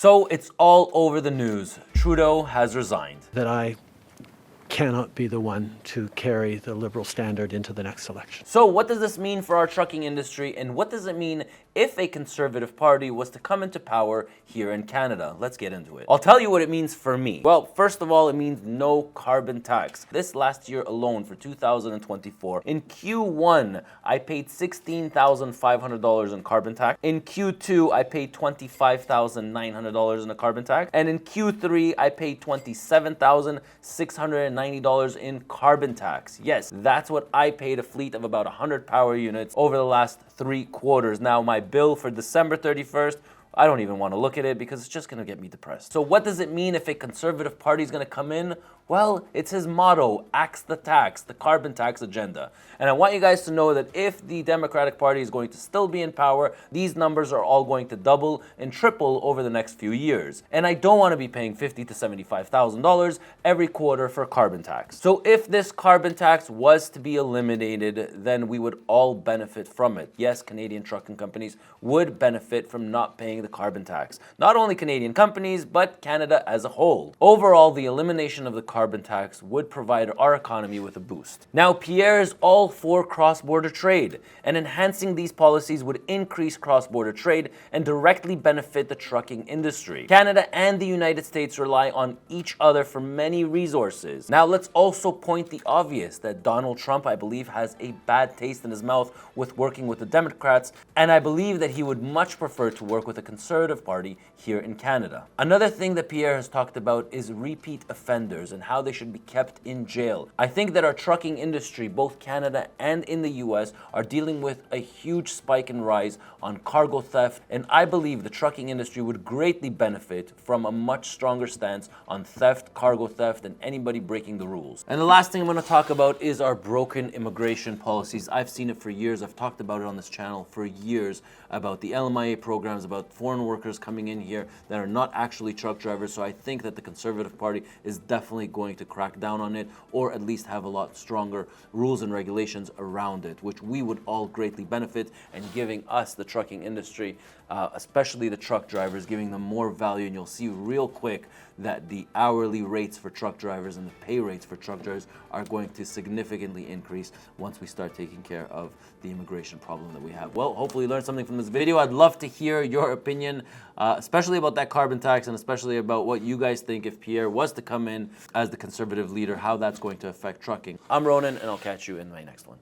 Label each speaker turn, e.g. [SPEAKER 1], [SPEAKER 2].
[SPEAKER 1] So it's all over the news. Trudeau has resigned.
[SPEAKER 2] That I cannot be the one to carry the Liberal standard into the next election.
[SPEAKER 1] So what does this mean for our trucking industry, and what does it mean if a Conservative Party was to come into power here in Canada? Let's get into it. I'll tell you what it means for me. Well, first of all, it means no carbon tax. This last year alone, for 2024, in Q1, I paid $16,500 in carbon tax. In Q2, I paid $25,900 in a carbon tax. And in Q3, I paid $27,690 in carbon tax. Yes, that's what I paid a fleet of about 100 power units over the last 3 quarters. Now, my bill for December 31st, I don't even want to look at it because it's just going to get me depressed. So what does it mean if a Conservative Party is going to come in? Well, it's his motto, axe the tax, the carbon tax agenda. And I want you guys to know that if the Democratic Party is going to still be in power, these numbers are all going to double and triple over the next few years. And I don't want to be paying $50,000 to $75,000 every quarter for carbon tax. So if this carbon tax was to be eliminated, then we would all benefit from it. Yes, Canadian trucking companies would benefit from not paying the carbon tax. Not only Canadian companies, but Canada as a whole. Overall, the elimination of the carbon tax would provide our economy with a boost. Now, Pierre is all for cross-border trade, and enhancing these policies would increase cross-border trade and directly benefit the trucking industry. Canada and the United States rely on each other for many resources. Now, let's also point the obvious that Donald Trump, I believe, has a bad taste in his mouth with working with the Democrats, and I believe that he would much prefer to work with a Conservative Party here in Canada. Another thing that Pierre has talked about is repeat offenders and how they should be kept in jail. I think that our trucking industry, both Canada and in the US, are dealing with a huge spike and rise on cargo theft, and I believe the trucking industry would greatly benefit from a much stronger stance on theft, cargo theft, and anybody breaking the rules. And the last thing I'm going to talk about is our broken immigration policies. I've seen it for years. I've talked about it on this channel for years, about the LMIA programs, about foreign workers coming in here that are not actually truck drivers. So I think that the Conservative Party is definitely going to crack down on it, or at least have a lot stronger rules and regulations around it, which we would all greatly benefit, and giving us, the trucking industry, especially the truck drivers, giving them more value. And you'll see real quick that the hourly rates for truck drivers and the pay rates for truck drivers are going to significantly increase once we start taking care of the immigration problem that we have. Well, hopefully you learned something from this video. I'd love to hear your opinion, especially about that carbon tax, and especially about what you guys think if Pierre was to come in as the Conservative leader, how that's going to affect trucking. I'm Ronan, and I'll catch you in my next one.